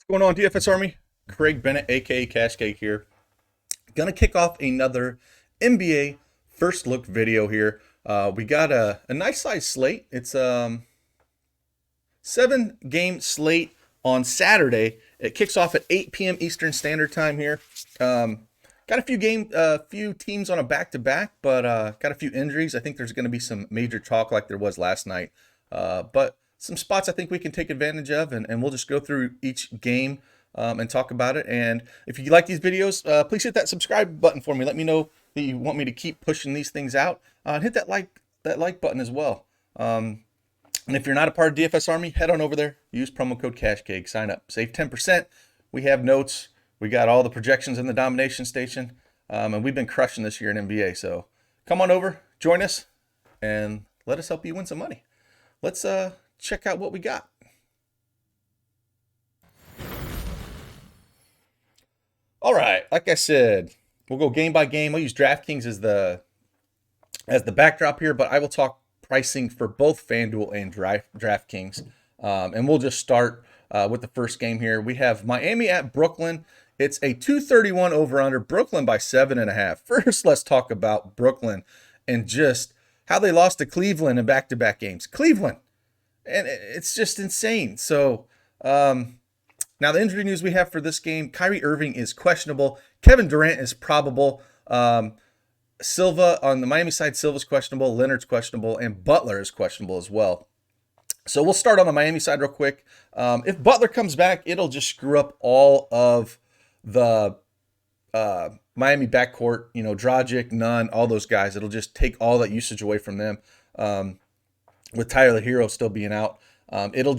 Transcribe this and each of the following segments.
Going on, DFS Army? Craig Bennett, aka Cash Cake here. Gonna kick off another NBA first look video here. We got a nice size slate. It's 7 game slate on Saturday. It kicks off at 8 p.m. Eastern Standard Time here. Got a few teams on a back to back, but got a few injuries. I think there's going to be some major chalk like there was last night. But some spots I think we can take advantage of, and we'll just go through each game and talk about it. And if you like these videos, please hit that subscribe button for me. Let me know that you want me to keep pushing these things out. And hit that like button as well. And if you're not a part of DFS Army, head on over there. Use promo code CashCake. Sign up. Save 10%. We have notes. We got all the projections in the domination station. And we've been crushing this year in NBA. So come on over, join us, and let us help you win some money. Let's check out what we got. All right, like I said, we'll go game by game. I'll use DraftKings as the backdrop here, but I will talk pricing for both FanDuel and DraftKings. And we'll just start with the first game here. We have Miami at Brooklyn. It's a 231 over under, Brooklyn by 7.5. First, let's talk about Brooklyn and just how they lost to Cleveland in back-to-back games. Cleveland. And it's just insane. So now the injury news we have for this game, Kyrie Irving is questionable. Kevin Durant is probable. Silva on the Miami side, Silva's questionable. Leonard's questionable. And Butler is questionable as well. So we'll start on the Miami side real quick. If Butler comes back, it'll just screw up all of the Miami backcourt. You know, Dragic, Nunn, all those guys. It'll just take all that usage away from them. With Tyler Hero still being out, it'll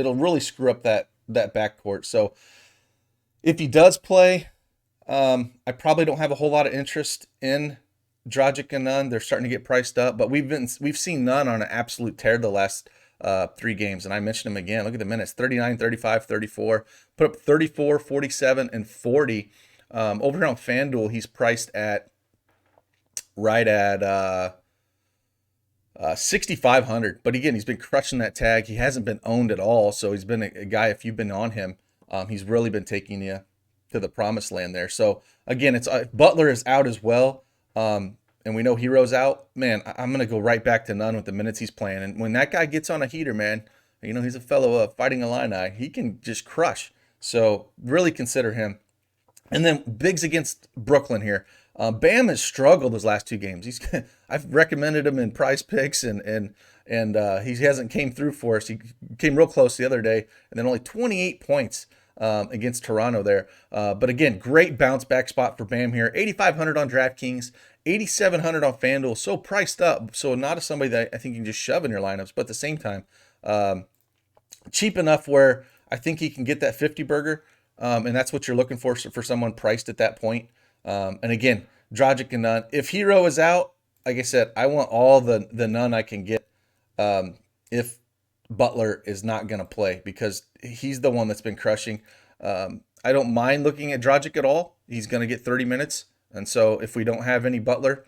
really screw up that backcourt. So if he does play, I probably don't have a whole lot of interest in Dragic and Nunn. They're starting to get priced up, but we've seen Nunn on an absolute tear the last 3 games, and I mentioned him again. Look at the minutes: 39, 35, 34. Put up 34, 47, and 40. Over here on FanDuel, he's priced at right at 6,500. But again, he's been crushing that tag. He hasn't been owned at all, so he's been a guy. If you've been on him, he's really been taking you to the promised land there. So again, it's Butler is out as well, and we know Hero's out. Man, I'm gonna go right back to Nunn with the minutes he's playing. And when that guy gets on a heater, man, you know he's a fellow Fighting Illini. He can just crush. So really consider him. And then Biggs against Brooklyn here. Bam has struggled his last 2 games. I've recommended him in Prize Picks, and he hasn't came through for us. He came real close the other day, and then only 28 points against Toronto there. But again, great bounce back spot for Bam here. 8,500 on DraftKings, 8,700 on FanDuel. So priced up. So not somebody that I think you can just shove in your lineups, but at the same time, cheap enough where I think he can get that 50 burger. And that's what you're looking for someone priced at that point. And again, Dragic and Nunn. If Hero is out, like I said, I want all the Nunn I can get if Butler is not going to play, because he's the one that's been crushing. I don't mind looking at Dragic at all. He's going to get 30 minutes. And so if we don't have any Butler,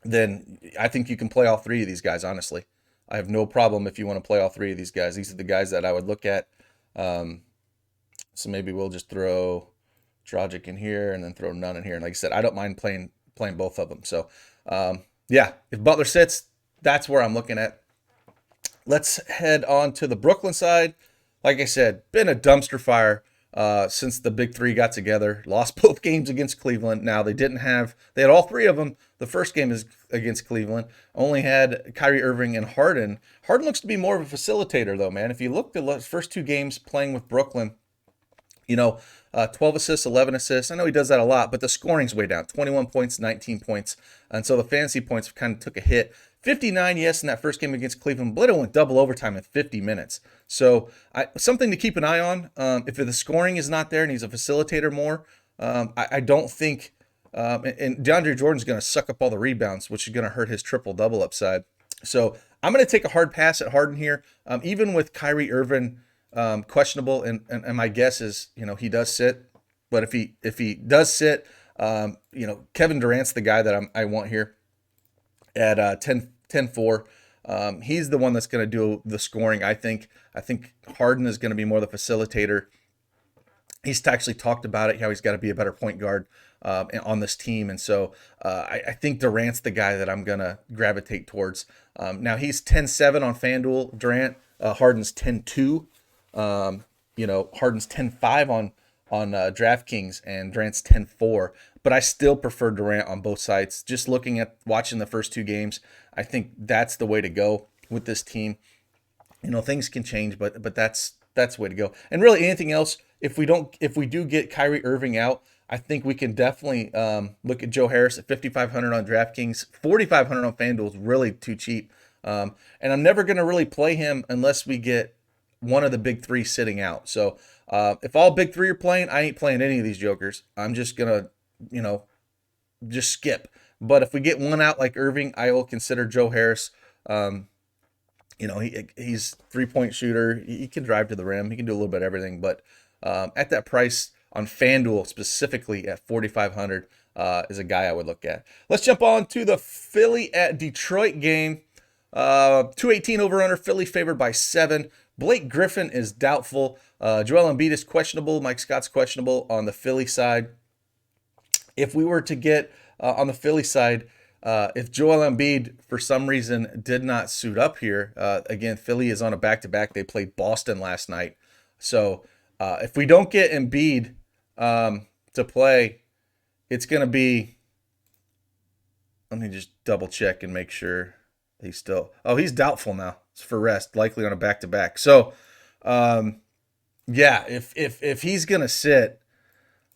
then I think you can play all 3 of these guys, honestly. I have no problem if you want to play all 3 of these guys. These are the guys that I would look at. So maybe we'll just throw Dragic in here and then throw Nunn in here. And like I said, I don't mind playing both of them. So, yeah, if Butler sits, that's where I'm looking at. Let's head on to the Brooklyn side. Like I said, been a dumpster fire since the big 3 got together. Lost both games against Cleveland. Now, they had all 3 of them. The first game is against Cleveland. Only had Kyrie Irving and Harden. Harden looks to be more of a facilitator, though, man. If you look at the first 2 games playing with Brooklyn, 12 assists, 11 assists. I know he does that a lot, but the scoring's way down. 21 points, 19 points. And so the fantasy points kind of took a hit. 59, yes, in that first game against Cleveland, but it went double overtime in 50 minutes. So something to keep an eye on. If the scoring is not there and he's a facilitator more, I don't think and DeAndre Jordan's going to suck up all the rebounds, which is going to hurt his triple-double upside. So I'm going to take a hard pass at Harden here. Even with Kyrie Irving questionable, and my guess is, he does sit. But if he does sit, Kevin Durant's the guy that I want here at 10-4. He's the one that's going to do the scoring. I think Harden is going to be more the facilitator. He's actually talked about it, how he's got to be a better point guard on this team. And so I think Durant's the guy that I'm going to gravitate towards. Now he's 10-7 on FanDuel, Durant. Harden's 10-2. Harden's 10-5 on DraftKings, and Durant's 10-4. But I still prefer Durant on both sides. Just watching the first two games, I think that's the way to go with this team. Things can change, but that's the way to go. And really anything else, if we do get Kyrie Irving out, I think we can definitely look at Joe Harris at 5,500 on DraftKings. 4,500 on FanDuel is really too cheap. And I'm never going to really play him unless we get one of the big three sitting out. So if all big three are playing, I ain't playing any of these jokers. I'm just going to, just skip. But if we get one out like Irving, I will consider Joe Harris. He's 3-point shooter. He can drive to the rim. He can do a little bit of everything. But at that price on FanDuel, specifically at 4,500, is a guy I would look at. Let's jump on to the Philly at Detroit game. 218 over under. Philly favored by 7. Blake Griffin is doubtful. Joel Embiid is questionable. Mike Scott's questionable on the Philly side. If we were to get on the Philly side, if Joel Embiid for some reason did not suit up here, again, Philly is on a back-to-back. They played Boston last night. So if we don't get Embiid to play, it's going to be, let me just double check and make sure he's doubtful now. It's for rest, likely on a back-to-back. So, if he's going to sit,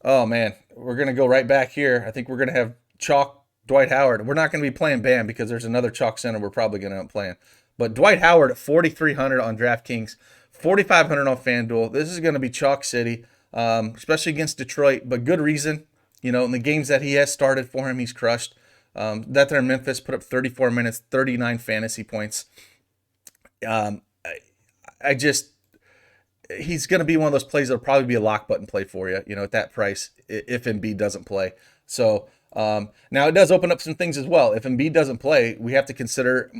oh man, we're going to go right back here. I think we're going to have chalk Dwight Howard. We're not going to be playing Bam because there's another chalk center we're probably going to end up playing. But Dwight Howard at 4,300 on DraftKings, 4,500 on FanDuel. This is going to be chalk city, especially against Detroit, but good reason. In the games that he has started for him, he's crushed. That there in Memphis, put up 34 minutes, 39 fantasy points. He's going to be one of those plays that'll probably be a lock button play for you, at that price if Embiid doesn't play. So now it does open up some things as well. If Embiid doesn't play, we have to consider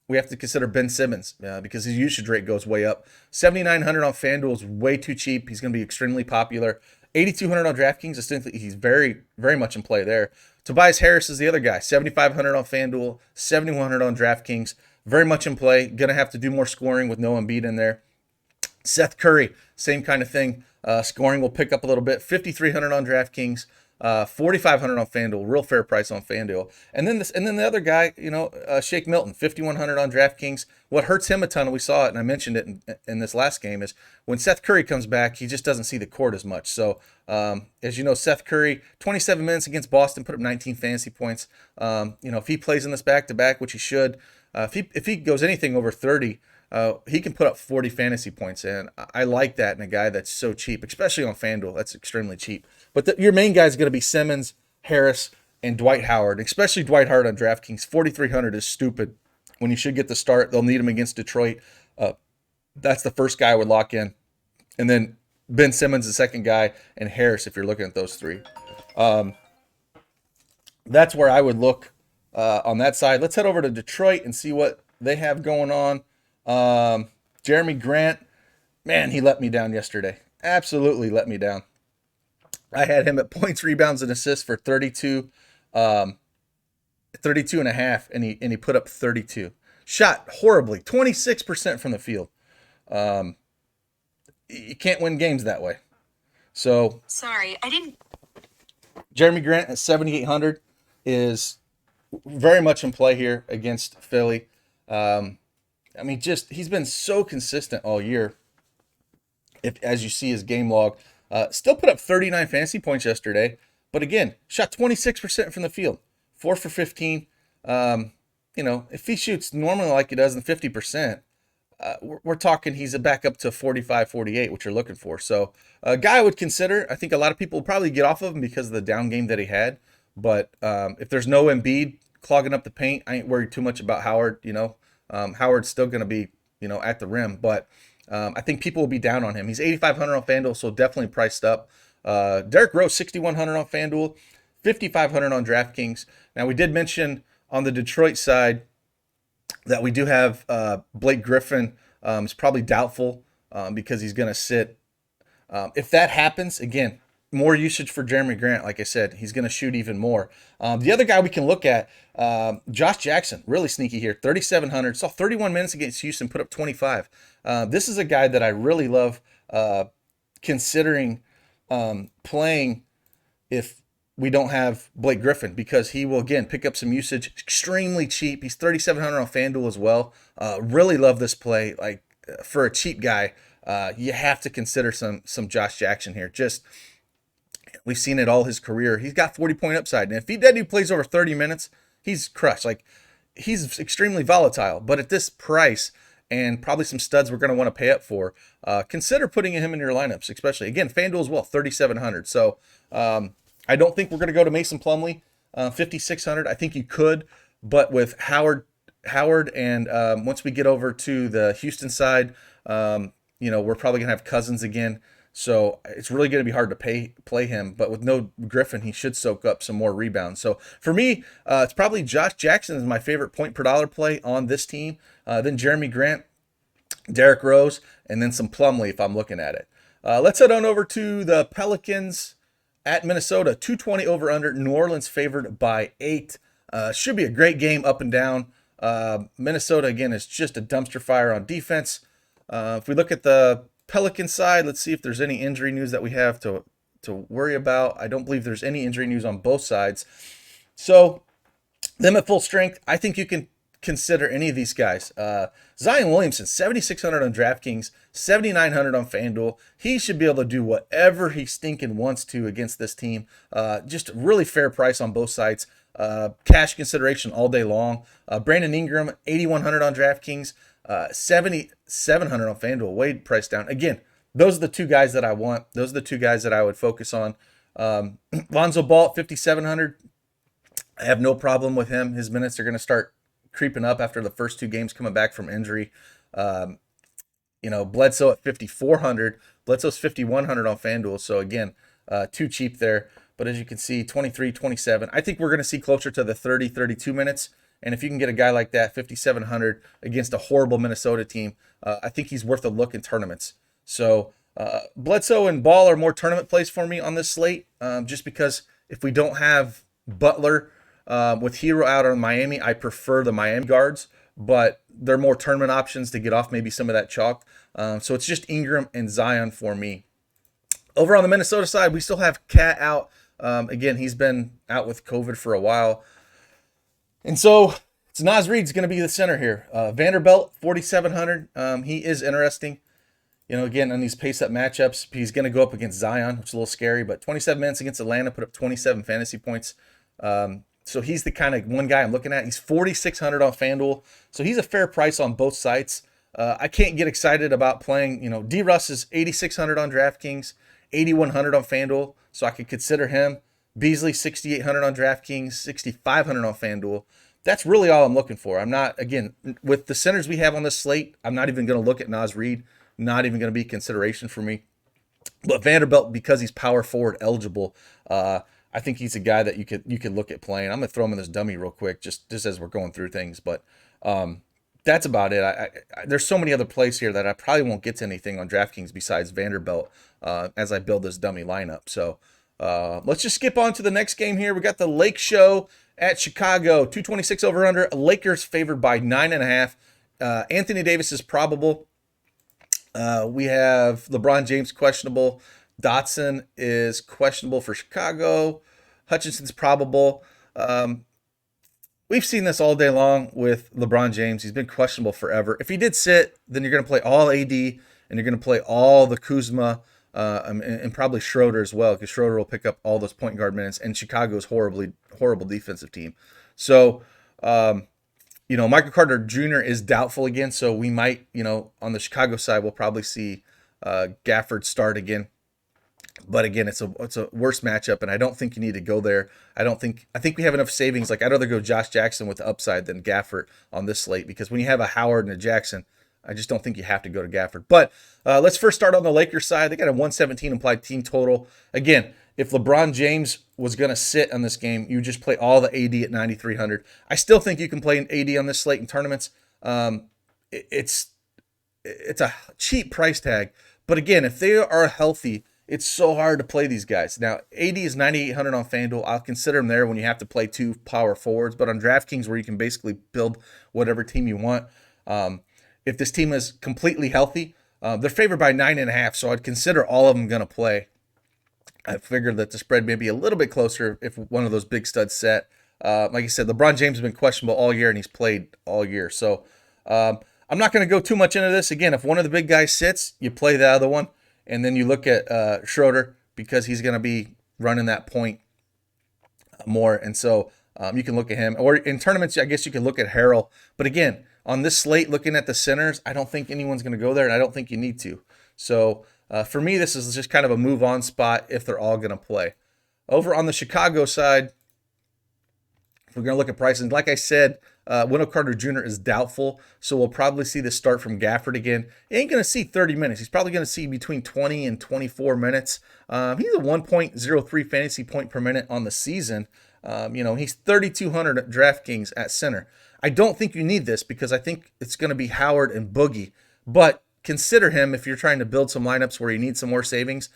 Ben Simmons because his usage rate goes way up. 7,900 on FanDuel is way too cheap. He's going to be extremely popular. 8,200 on DraftKings. He's very, very much in play there. Tobias Harris is the other guy. 7,500 on FanDuel, 7,100 on DraftKings. Very much in play. Going to have to do more scoring with no Embiid in there. Seth Curry, same kind of thing. Scoring will pick up a little bit. 5,300 on DraftKings, 4,500 on FanDuel. Real fair price on FanDuel. And then the other guy, Shake Milton, 5,100 on DraftKings. What hurts him a ton, and we saw it, and I mentioned it in this last game, is when Seth Curry comes back, he just doesn't see the court as much. So, as you know, Seth Curry, 27 minutes against Boston, put up 19 fantasy points. If he plays in this back-to-back, which he should, if he goes anything over 30, he can put up 40 fantasy points, and I like that in a guy that's so cheap, especially on FanDuel. That's extremely cheap. But your main guy is going to be Simmons, Harris, and Dwight Howard, especially Dwight Howard on DraftKings. 4,300 is stupid when you should get the start. They'll need him against Detroit. That's the first guy I would lock in. And then Ben Simmons, the second guy, and Harris if you're looking at those three. That's where I would look on that side. Let's head over to Detroit and see what they have going on. Jeremy Grant, man, he let me down yesterday. Absolutely let me down. I had him at points, rebounds, and assists for 32 and a half, and he put up 32. Shot horribly, 26% from the field. You can't win games that way. So sorry, I didn't. Jeremy Grant at 7,800 is very much in play here against Philly. He's been so consistent all year. As you see his game log, still put up 39 fantasy points yesterday, but again, shot 26% from the field, 4 for 15. If he shoots normally like he does in 50%, we're talking he's back up to 45, 48, which you're looking for. So a guy I would consider. I think a lot of people will probably get off of him because of the down game that he had. But if there's no Embiid clogging up the paint, I ain't worried too much about Howard. Howard's still going to be, at the rim. But I think people will be down on him. He's 8,500 on FanDuel, so definitely priced up. Derrick Rose, 6,100 on FanDuel, 5,500 on DraftKings. Now, we did mention on the Detroit side, that we do have Blake Griffin is probably doubtful because he's going to sit. If that happens, again, more usage for Jeremy Grant. Like I said, he's going to shoot even more. The other guy we can look at, Josh Jackson, really sneaky here, 3,700. Saw 31 minutes against Houston, put up 25. This is a guy that I really love considering playing if we don't have Blake Griffin, because he will, again, pick up some usage. Extremely cheap. He's 3,700 on FanDuel as well. Really love this play. Like, for a cheap guy, you have to consider some Josh Jackson here. Just, we've seen it all his career. He's got 40-point upside. And if he plays over 30 minutes, he's crushed. Like, he's extremely volatile. But at this price, and probably some studs we're going to want to pay up for, consider putting him in your lineups, especially. Again, FanDuel as well, 3,700. So I don't think we're going to go to Mason Plumlee, 5,600. I think you could, but with Howard, and once we get over to the Houston side, we're probably going to have Cousins again. So it's really going to be hard to play him. But with no Griffin, he should soak up some more rebounds. So for me, it's probably Josh Jackson is my favorite point per dollar play on this team. Then Jeremy Grant, Derrick Rose, and then some Plumlee if I'm looking at it. Let's head on over to the Pelicans at Minnesota. 220 over under. New Orleans favored by 8. Should be a great game up and down. Minnesota, again, is just a dumpster fire on defense. If we look at the Pelican side, let's see if there's any injury news that we have to worry about. I don't believe there's any injury news on both sides. So them at full strength, I think you can consider any of these guys. Zion Williamson, 7,600 on DraftKings, 7,900 on FanDuel. He should be able to do whatever he stinking wants to against this team. Just a really fair price on both sides. Cash consideration all day long. Brandon Ingram, 8,100 on DraftKings, 7,700 on FanDuel. Way priced down. Again, those are the two guys that I want. Those are the two guys that I would focus on. Lonzo Ball, 5,700. I have no problem with him. His minutes are going to start creeping up after the first 2 games coming back from injury. Bledsoe at 5,400. Bledsoe's 5,100 on FanDuel. So again, too cheap there. But as you can see, 23, 27. I think we're going to see closer to the 30, 32 minutes. And if you can get a guy like that, 5,700 against a horrible Minnesota team, I think he's worth a look in tournaments. So Bledsoe and Ball are more tournament plays for me on this slate, just because if we don't have Butler with Hero out on Miami, I prefer the Miami guards, but they're more tournament options to get off maybe some of that chalk. So it's just Ingram and Zion for me. Over on the Minnesota side, we still have Cat out. Again, he's been out with COVID for a while. And so it's Naz Reid's going to be the center here. Vanderbilt, 4,700. He is interesting. Again, on these pace-up matchups, he's going to go up against Zion, which is a little scary, but 27 minutes against Atlanta, put up 27 fantasy points. So he's the kind of one guy I'm looking at. He's 4,600 on FanDuel, so he's a fair price on both sites. I can't get excited about playing, D-Russ is 8,600 on DraftKings, 8,100 on FanDuel, so I could consider him. Beasley, 6,800 on DraftKings, 6,500 on FanDuel. That's really all I'm looking for. I'm not, again, with the centers we have on this slate, I'm not even going to look at Naz Reid, not even going to be consideration for me. But Vanderbilt, because he's power forward eligible, I think he's a guy that you could look at playing. I'm going to throw him in this dummy real quick, just as we're going through things. But that's about it. There's so many other plays here that I probably won't get to anything on DraftKings besides Vanderbilt as I build this dummy lineup. So let's just skip on to the next game here. We got the Lake Show at Chicago, 226 over under. Lakers favored by 9.5. Anthony Davis is probable. We have LeBron James questionable. Dotson is questionable for Chicago. Hutchinson's probable. We've seen this all day long with LeBron James. He's been questionable forever. If he did sit, then you're going to play all AD, and you're going to play all the Kuzma and probably Schroeder as well, because Schroeder will pick up all those point guard minutes, and Chicago's horrible defensive team. So, Michael Carter Jr. is doubtful again, so we might, on the Chicago side, we'll probably see Gafford start again. But again, it's a worse matchup, and I don't think you need to go there. I think we have enough savings. Like, I'd rather go Josh Jackson with the upside than Gafford on this slate, because when you have a Howard and a Jackson, I just don't think you have to go to Gafford. But let's first start on the Lakers side. They got a 117 implied team total. Again, if LeBron James was going to sit on this game, you just play all the AD at 9,300. I still think you can play an AD on this slate in tournaments. It's a cheap price tag, but again, if they are healthy, it's so hard to play these guys. Now, AD is 9,800 on FanDuel. I'll consider him there when you have to play two power forwards, but on DraftKings, where you can basically build whatever team you want, if this team is completely healthy, they're favored by 9.5, so I'd consider all of them going to play. I figured that the spread may be a little bit closer if one of those big studs set. Like I said, LeBron James has been questionable all year, and he's played all year. So I'm not going to go too much into this. Again, if one of the big guys sits, you play the other one, and then you look at Schroeder because he's going to be running that point more. And so you can look at him. Or in tournaments, I guess you can look at Harrell. But again, on this slate, looking at the centers, I don't think anyone's going to go there, and I don't think you need to. So for me, this is just kind of a move-on spot if they're all going to play. Over on the Chicago side, if we're going to look at prices, like I said, Wendell Carter Jr. is doubtful, so we'll probably see this start from Gafford again. He ain't going to see 30 minutes. He's probably going to see between 20 and 24 minutes. He's a 1.03 fantasy point per minute on the season. He's 3,200 at DraftKings at center. I don't think you need this because I think it's going to be Howard and Boogie, but consider him if you're trying to build some lineups where you need some more savings.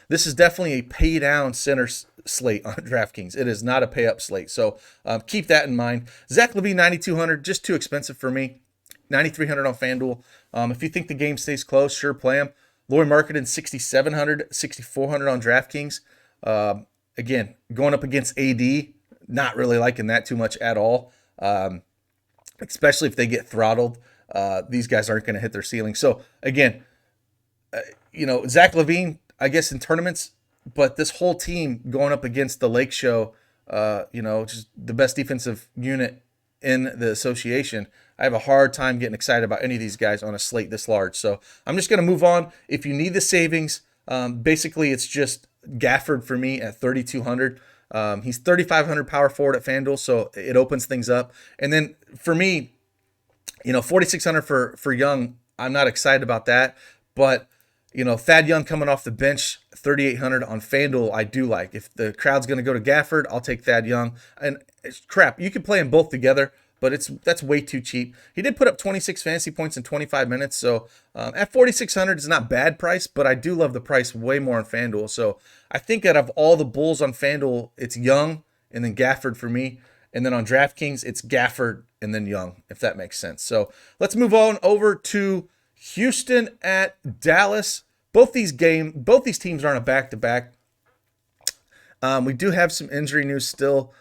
This is definitely a pay down center slate on DraftKings. It is not a pay up slate. So keep that in mind. Zach LaVine, 9,200, just too expensive for me. 9,300 on FanDuel. If you think the game stays close, sure, play him. Lauri Markkanen, 6,700, 6,400 on DraftKings. Again, going up against AD, not really liking that too much at all. Especially if they get throttled. These guys aren't going to hit their ceiling. So again, Zach LaVine, I guess in tournaments, but this whole team going up against the Lake Show, just the best defensive unit in the association. I have a hard time getting excited about any of these guys on a slate this large. So I'm just going to move on. If you need the savings, basically it's just Gafford for me at 3,200. He's 3,500 power forward at FanDuel, so it opens things up. And then for me, 4,600 for Young, I'm not excited about that. But, Thad Young coming off the bench, 3,800 on FanDuel, I do like. If the crowd's going to go to Gafford, I'll take Thad Young. And crap, you can play them both together, but that's way too cheap. He did put up 26 fantasy points in 25 minutes, so at 4,600 is not bad price, but I do love the price way more on FanDuel. So I think out of all the bulls on FanDuel, it's Young and then Gafford for me. And then on DraftKings, it's Gafford and then Young, if that makes sense. So let's move on over to Houston at Dallas. Both these teams are on a back-to-back. We do have some injury news still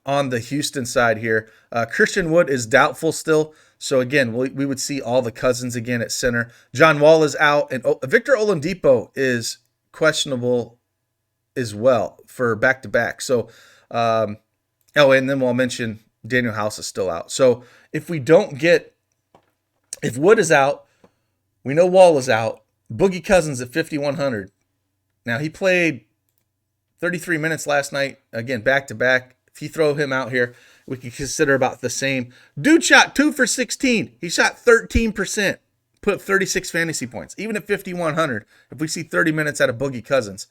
on the Houston side here. Christian Wood is doubtful still. So again, we would see all the Cousins again at center. John Wall is out, and Victor Oladipo is questionable as well for back-to-back. So, and then we'll mention Daniel House is still out. So if Wood is out, we know Wall is out. Boogie Cousins at 5,100. Now he played 33 minutes last night. Again, back-to-back. If you throw him out here, we can consider about the same. Dude shot 2 for 16. He shot 13%. Put up 36 fantasy points. Even at 5,100, if we see 30 minutes out of Boogie Cousins,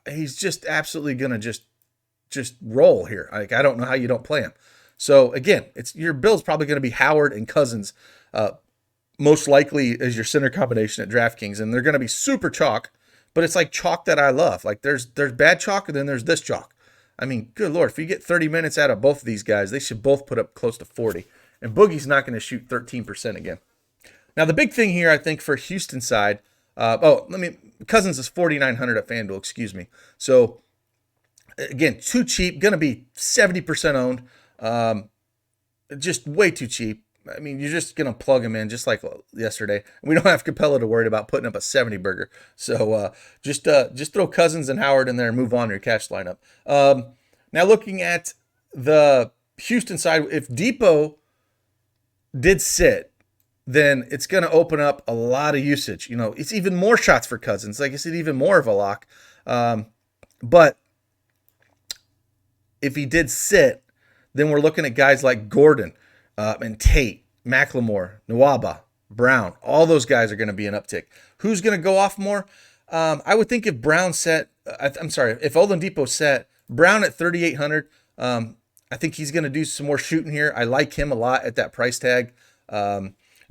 he's just absolutely going to just roll here. Like, I don't know how you don't play him. So again, your build's probably going to be Howard and Cousins, most likely as your center combination at DraftKings, and they're going to be super chalk. But it's like chalk that I love. Like there's bad chalk and then there's this chalk. I mean, good Lord, if you get 30 minutes out of both of these guys, they should both put up close to 40. And Boogie's not going to shoot 13% again. Now the big thing here, I think, for Houston side, Cousins is 4,900 at FanDuel. Excuse me. So again, too cheap. Going to be 70% owned. Just way too cheap. I mean, you're just going to plug him in just like yesterday. We don't have Capella to worry about putting up a 70 burger. So just throw Cousins and Howard in there and move on to your cash lineup. Now looking at the Houston side, if Depot did sit, then it's going to open up a lot of usage. It's even more shots for Cousins. Like I said, even more of a lock. But if he did sit, then we're looking at guys like Gordon, and Tate, McLemore, Nwaba, Brown. All those guys are going to be an uptick. Who's going to go off more? I would think if Brown set, I'm sorry, if Oladipo set Brown at 3,800, I think he's going to do some more shooting here. I like him a lot at that price tag.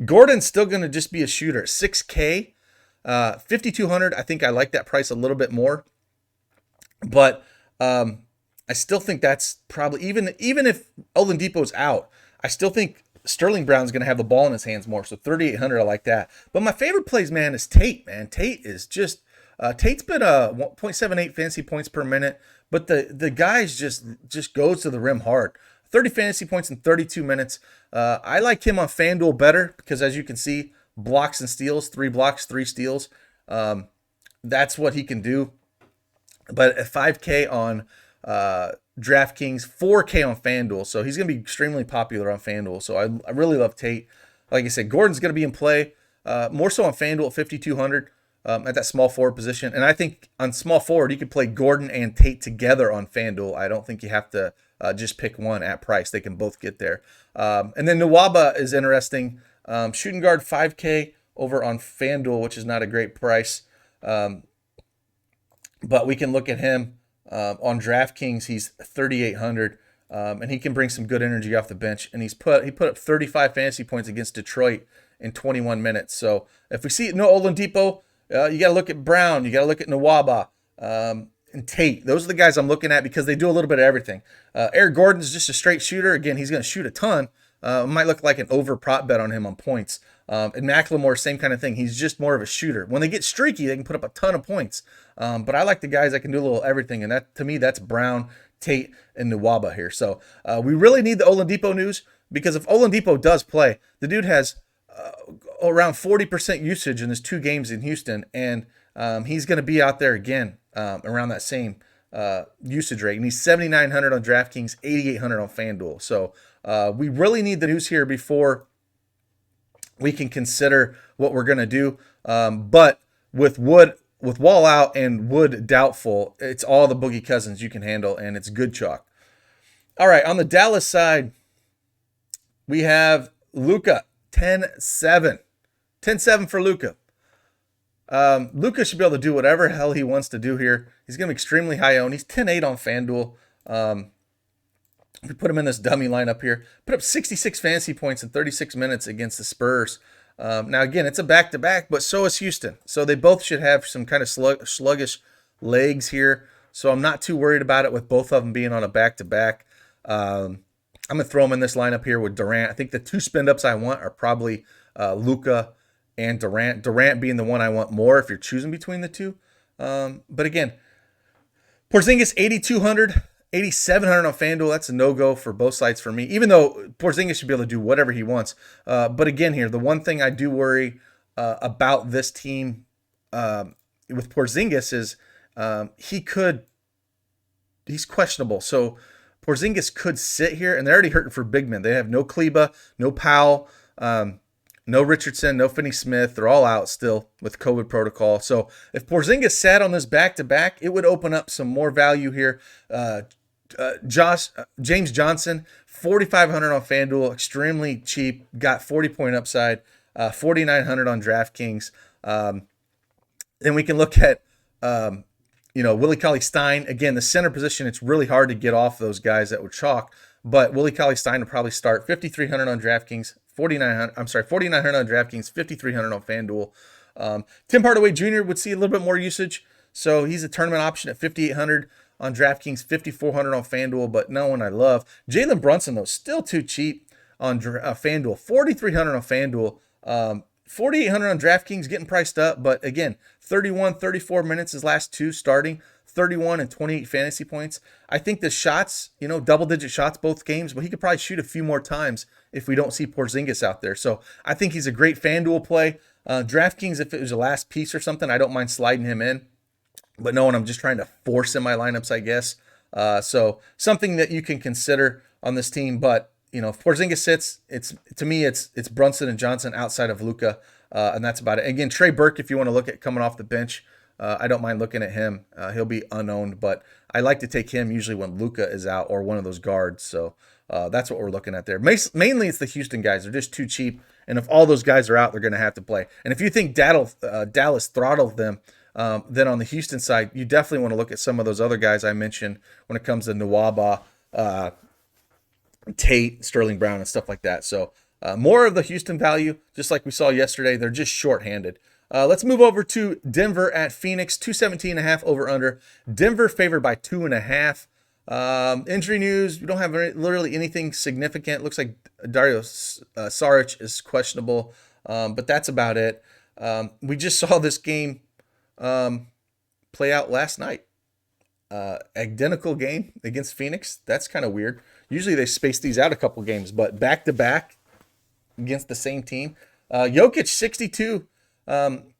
Gordon's still going to just be a shooter at 6K, 5,200. I think I like that price a little bit more, but I still think that's probably even if Oladipo's out, I still think Sterling Brown's going to have the ball in his hands more. So 3,800, I like that. But my favorite plays, man, is Tate. Man, Tate is just Tate's been 1.78 fantasy points per minute, but the guy's just goes to the rim hard. 30 fantasy points in 32 minutes. I like him on FanDuel better because, as you can see, blocks and steals, 3 blocks, 3 steals. That's what he can do. But at 5K on DraftKings, 4K on FanDuel. So he's going to be extremely popular on FanDuel. So I really love Tate. Like I said, Gordon's going to be in play, more so on FanDuel at 5,200 at that small forward position. And I think on small forward, you could play Gordon and Tate together on FanDuel. I don't think you have to just pick one at price. They can both get there. And then Nwaba is interesting. Shooting guard 5K over on FanDuel, which is not a great price. But we can look at him on DraftKings. He's 3,800, and he can bring some good energy off the bench. And he put up 35 fantasy points against Detroit in 21 minutes. So if we see no Oladipo, you got to look at Brown. You got to look at Nwaba and Tate. Those are the guys I'm looking at because they do a little bit of everything. Eric Gordon's just a straight shooter. Again, he's going to shoot a ton. Might look like an over prop bet on him on points. And McLemore, same kind of thing. He's just more of a shooter. When they get streaky, they can put up a ton of points. But I like the guys that can do a little everything. And that, to me, that's Brown, Tate, and Nwaba here. So we really need the Oladipo news because if Oladipo does play, the dude has around 40% usage in his 2 games in Houston. And he's going to be out there again around that same usage rate. And he's 7,900 on DraftKings, 8,800 on FanDuel. So we really need the news here before we can consider what we're going to do. But with Wall out and Wood doubtful, it's all the Boogie Cousins you can handle, and it's good chalk. All right, on the Dallas side, we have Luka, 10-7. 10-7 for Luka. Luka should be able to do whatever hell he wants to do here. He's going to be extremely high owned. He's 10-8 on FanDuel. We put him in this dummy lineup here. Put up 66 fantasy points in 36 minutes against the Spurs. Now, again, it's a back-to-back, but so is Houston. So they both should have some kind of sluggish legs here. So I'm not too worried about it with both of them being on a back-to-back. I'm going to throw them in this lineup here with Durant. I think the 2 spend-ups I want are probably Luka and Durant. Durant being the one I want more if you're choosing between the two. But again, Porzingis, 8,200. 8,700 on FanDuel. That's a no-go for both sides for me, even though Porzingis should be able to do whatever he wants. But again here, the one thing I do worry about this team with Porzingis is he's questionable. So Porzingis could sit here, and they're already hurting for big men. They have no Kleba, no Powell, no Richardson, no Finney-Smith. They're all out still with COVID protocol. So if Porzingis sat on this back-to-back, it would open up some more value here. James Johnson, 4,500 on FanDuel, extremely cheap, got 40-point upside, 4,900 on DraftKings. Then we can look at, Willie Cauley-Stein. Again, the center position, it's really hard to get off those guys that would chalk, but Willie Cauley-Stein will probably start 5,300 on DraftKings, 4,900 on DraftKings, 5,300 on FanDuel. Tim Hardaway Jr. would see a little bit more usage, so he's a tournament option at 5,800 on DraftKings, 5,400 on FanDuel, but no one I love. Jalen Brunson, though, still too cheap on FanDuel, 4,300 on FanDuel, 4,800 on DraftKings, getting priced up, but again, 31, 34 minutes his last 2 starting, 31 and 28 fantasy points. I think the shots, double-digit shots both games, but he could probably shoot a few more times if we don't see Porzingis out there. So I think he's a great FanDuel play. DraftKings, if it was a last piece or something, I don't mind sliding him in. But no one, I'm just trying to force in my lineups, I guess. So something that you can consider on this team. But, if Porzingis sits, it's Brunson and Johnson outside of Luka, and that's about it. Again, Trey Burke, if you want to look at coming off the bench, I don't mind looking at him. He'll be unowned, but I like to take him usually when Luka is out or one of those guards. So that's what we're looking at there. Mainly it's the Houston guys. They're just too cheap. And if all those guys are out, they're going to have to play. And if you think Dallas throttled them Then on the Houston side, you definitely want to look at some of those other guys I mentioned when it comes to Nwaba, Tate, Sterling Brown, and stuff like that. So more of the Houston value, just like we saw yesterday. They're just shorthanded. Let's move over to Denver at Phoenix, 217.5 over under. Denver favored by 2.5. Injury news, we don't have literally anything significant. Looks like Dario Saric is questionable, but that's about it. We just saw this game play out last night. Identical game against Phoenix. That's kind of weird. Usually they space these out a couple games, but back-to-back against the same team. Jokic, 62. I'm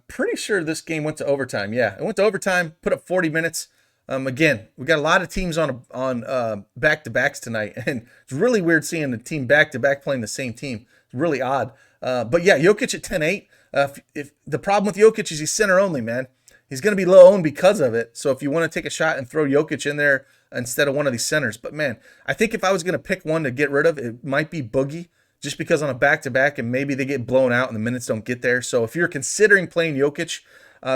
pretty sure this game went to overtime. Yeah, it went to overtime, put up 40 minutes. Again, we got a lot of teams on back-to-backs tonight, and it's really weird seeing the team back-to-back playing the same team. It's really odd. But yeah, Jokic at 10-8. If the problem with Jokic is he's center only, man. He's going to be low owned because of it. So if you want to take a shot and throw Jokic in there instead of one of these centers. But man, I think if I was going to pick one to get rid of, it might be Boogie, just because on a back-to-back and maybe they get blown out and the minutes don't get there. So if you're considering playing Jokic,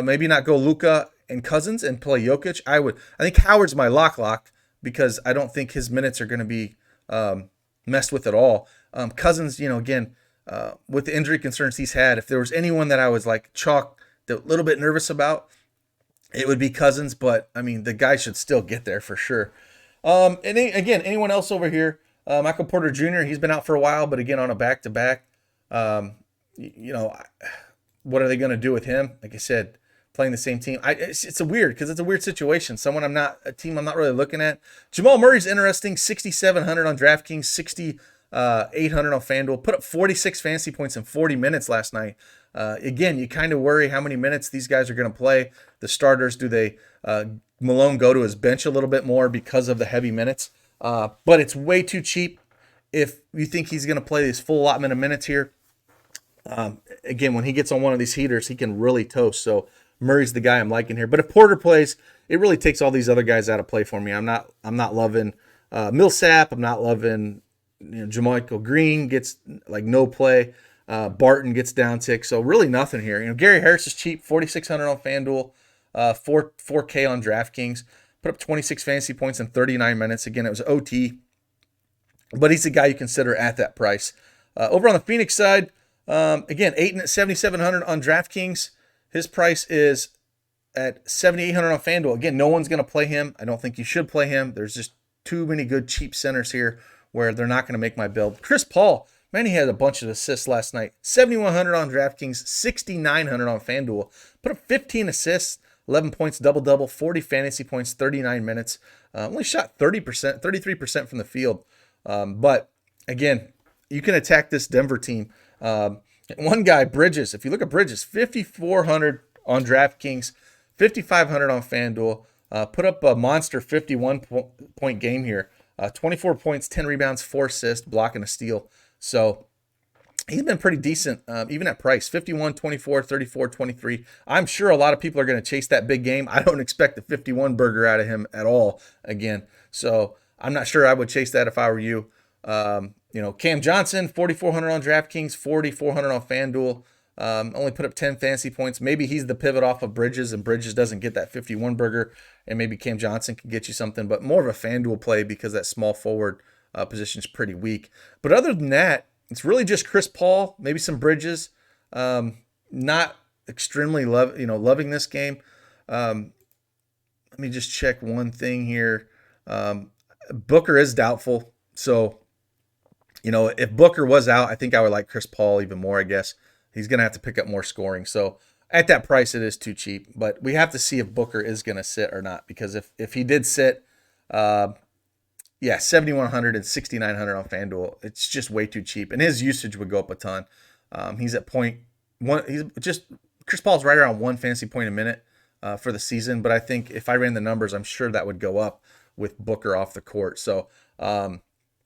maybe not go Luka and Cousins and play Jokic. I think Howard's my lock because I don't think his minutes are going to be messed with at all. Cousins, again, with the injury concerns he's had, if there was anyone that I was like a little bit nervous about, it would be Cousins. But I mean, the guy should still get there for sure. And again, anyone else over here? Michael Porter Jr., he's been out for a while, but again, on a back-to-back, what are they going to do with him? Like I said, playing the same team. It's a weird situation. A team I'm not really looking at. Jamal Murray's interesting, 6,700 on DraftKings, 6,800 on FanDuel. Put up 46 fantasy points in 40 minutes last night. Again, you kind of worry how many minutes these guys are going to play. The starters, do they Malone go to his bench a little bit more because of the heavy minutes? But it's way too cheap if you think he's going to play this full allotment of minutes here. Again, when he gets on one of these heaters, he can really toast. So Murray's the guy I'm liking here. But if Porter plays, it really takes all these other guys out of play for me. I'm not loving Millsap. I'm not loving JaMychal Green gets like no play. Barton gets down tick. So really nothing here. Gary Harris is cheap, 4,600 on FanDuel, 4K on DraftKings. Put up 26 fantasy points in 39 minutes. Again, it was OT, but he's the guy you consider at that price. Over on the Phoenix side, again, 7,700 on DraftKings. His price is at 7,800 on FanDuel. Again, no one's going to play him. I don't think you should play him. There's just too many good cheap centers here where they're not going to make my build. Chris Paul, man, he had a bunch of assists last night. 7,100 on DraftKings, 6,900 on FanDuel. Put up 15 assists. 11 points, double-double, 40 fantasy points, 39 minutes. Only shot 33% from the field. But, again, you can attack this Denver team. One guy, Bridges, if you look at Bridges, 5,400 on DraftKings, 5,500 on FanDuel. Put up a monster 51-point game here. 24 points, 10 rebounds, 4 assists, block and a steal. So he's been pretty decent, even at price, 51, 24, 34, 23. I'm sure a lot of people are going to chase that big game. I don't expect the 51 burger out of him at all again. So I'm not sure I would chase that if I were you. Cam Johnson, 4,400 on DraftKings, 4,400 on FanDuel. Only put up 10 fantasy points. Maybe he's the pivot off of Bridges, and Bridges doesn't get that 51 burger, and maybe Cam Johnson can get you something, but more of a FanDuel play because that small forward position is pretty weak. But other than that, it's really just Chris Paul, maybe some Bridges. Not extremely loving this game. Let me just check one thing here. Booker is doubtful. So, if Booker was out, I think I would like Chris Paul even more, I guess. He's going to have to pick up more scoring. So at that price, it is too cheap. But we have to see if Booker is going to sit or not. Because if he did sit, 7,100 and 6,900 on FanDuel. It's just way too cheap. And his usage would go up a ton. He's at point one. Chris Paul's right around 1 fantasy point a minute for the season. But I think if I ran the numbers, I'm sure that would go up with Booker off the court. So,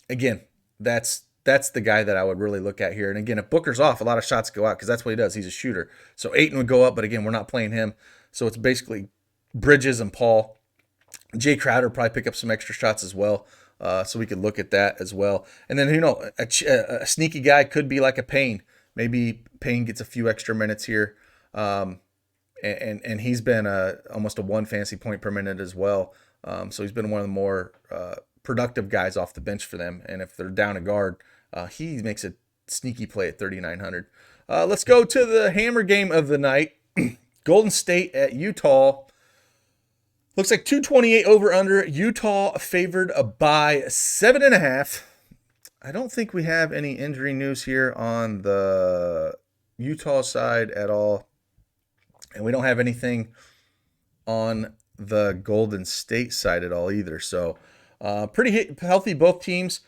again, that's the guy that I would really look at here. And again, if Booker's off, a lot of shots go out because that's what he does. He's a shooter. So Ayton would go up, but again, we're not playing him. So it's basically Bridges and Paul. Jay Crowder probably pick up some extra shots as well. So we could look at that as well. And then, a sneaky guy could be like a Payne. Maybe Payne gets a few extra minutes here. and he's been almost a 1 fantasy point per minute as well. So he's been one of the more productive guys off the bench for them. And if they're down a guard, he makes a sneaky play at 3,900. Let's go to the hammer game of the night. Golden State at Utah. Looks like 228 over under. Utah favored by 7.5. I don't think we have any injury news here on the Utah side at all. And we don't have anything on the Golden State side at all either. So pretty healthy, both teams.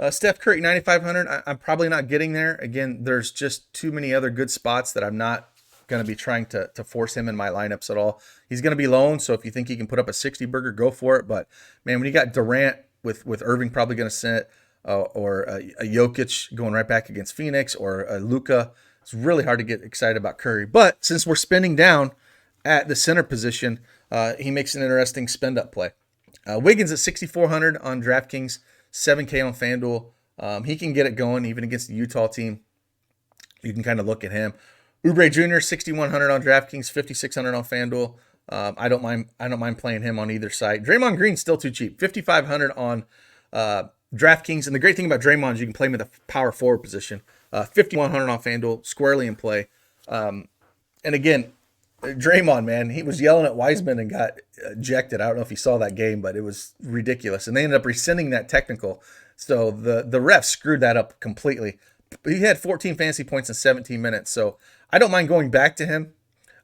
Steph Curry, 9,500. I'm probably not getting there. Again, there's just too many other good spots that I'm not going to be trying to force him in my lineups at all. He's going to be loaned, so if you think he can put up a 60 burger, go for it. But, man, when you got Durant with Irving probably going to sit, or a Jokic going right back against Phoenix, or a Luka, it's really hard to get excited about Curry. But since we're spending down at the center position, he makes an interesting spend-up play. Wiggins at 6,400 on DraftKings, 7K on FanDuel. He can get it going even against the Utah team. You can kind of look at him. Oubre Jr. 6,100 on DraftKings, 5,600 on FanDuel. I don't mind playing him on either side. Draymond Green's still too cheap, 5,500 on DraftKings. And the great thing about Draymond is you can play him at the power forward position. 5,100 on FanDuel, squarely in play. And again, Draymond, man, he was yelling at Wiseman and got ejected. I don't know if you saw that game, but it was ridiculous. And they ended up rescinding that technical. So the ref screwed that up completely. He had 14 fantasy points in 17 minutes. So I don't mind going back to him.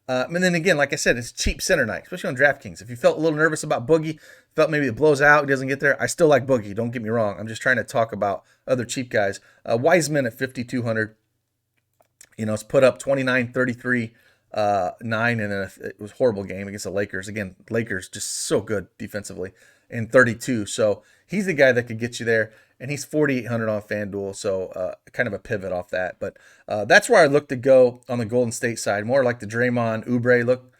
And then again, like I said, it's cheap center night, especially on DraftKings. If you felt a little nervous about Boogie, felt maybe it blows out, he doesn't get there, I still like Boogie. Don't get me wrong. I'm just trying to talk about other cheap guys. Wiseman at 5,200. It's put up 29, 33, 9, and then it was a horrible game against the Lakers. Again, Lakers just so good defensively, and 32. So he's the guy that could get you there. And he's 4,800 on FanDuel, so kind of a pivot off that. But that's where I look to go on the Golden State side, more like the Draymond, Oubre look,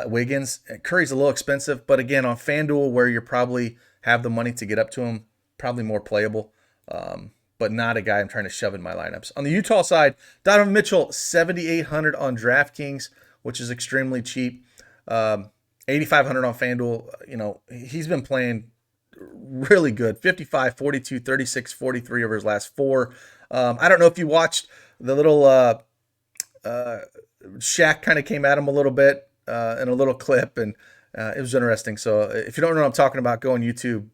Wiggins. Curry's a little expensive, but again, on FanDuel where you probably have the money to get up to him, probably more playable, but not a guy I'm trying to shove in my lineups. On the Utah side, Donovan Mitchell, 7,800 on DraftKings, which is extremely cheap. 8,500 on FanDuel. He's been playing really good. 55, 42, 36, 43 over his last 4. I don't know if you watched the little Shaq kind of came at him a little bit in a little clip, and it was interesting. So if you don't know what I'm talking about, go on YouTube.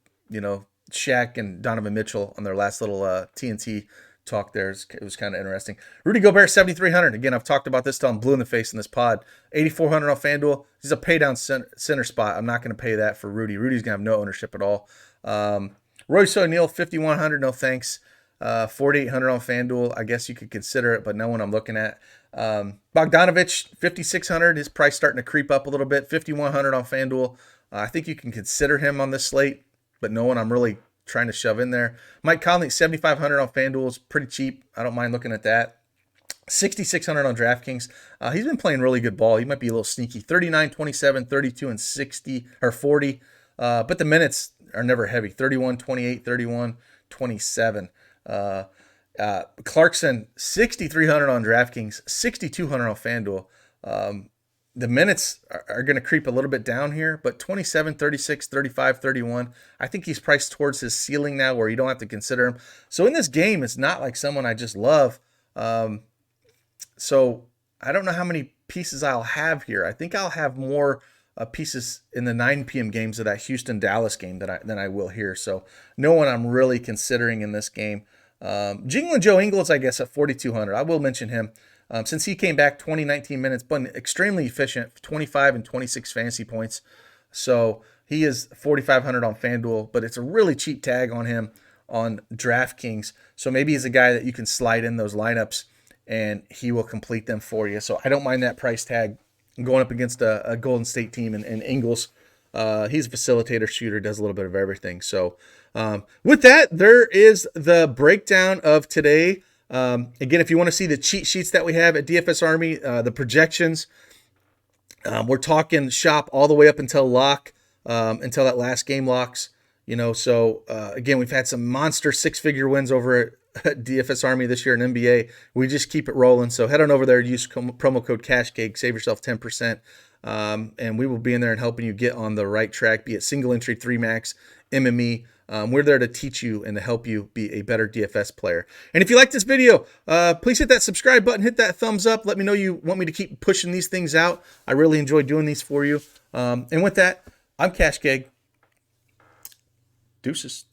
Shaq and Donovan Mitchell on their last little TNT talk there. It was kind of interesting. Rudy Gobert, 7,300. Again, I've talked about this till I'm blue in the face in this pod. 8,400 on FanDuel. He's a pay down center spot. I'm not going to pay that for Rudy. Rudy's going to have no ownership at all. Royce O'Neal, 5,100. No thanks. 4,800 on FanDuel. I guess you could consider it, but no one I'm looking at. Bogdanovich, 5,600. His price starting to creep up a little bit. 5,100 on FanDuel. I think you can consider him on this slate, but no one I'm really trying to shove in there. Mike Conley, 7,500 on FanDuel is pretty cheap. I don't mind looking at that. 6,600 on DraftKings. He's been playing really good ball. He might be a little sneaky. 39, 27, 32, and 60 or 40. But the minutes are never heavy. 31, 28, 31, 27. Clarkson, 6,300 on DraftKings, 6,200 on FanDuel. The minutes are going to creep a little bit down here, but 27, 36, 35, 31. I think he's priced towards his ceiling now where you don't have to consider him. So in this game, it's not like someone I just love. So I don't know how many pieces I'll have here. I think I'll have more pieces in the 9 p.m. games of that Houston-Dallas game than I will here. So no one I'm really considering in this game. Jingling Joe Ingles, I guess, at 4,200. I will mention him. Since he came back 19 minutes, but extremely efficient, 25 and 26 fantasy points. So he is 4,500 on FanDuel, but it's a really cheap tag on him on DraftKings. So maybe he's a guy that you can slide in those lineups and he will complete them for you. So I don't mind that price tag going up against a Golden State team and Ingles. He's a facilitator, shooter, does a little bit of everything. So with that, there is the breakdown of today. Again, if you want to see the cheat sheets that we have at DFS Army, the projections, we're talking shop all the way up until lock, until that last game locks, so again, we've had some monster 6-figure wins over at DFS Army this year in NBA. We just keep it rolling. So head on over there, use promo code CashCake, save yourself 10%. and we will be in there and helping you get on the right track, be it single entry, 3-max, MME. We're there to teach you and to help you be a better DFS player. And if you like this video, please hit that subscribe button, hit that thumbs up. Let me know you want me to keep pushing these things out. I really enjoy doing these for you. And with that, I'm Cash Keg. Deuces.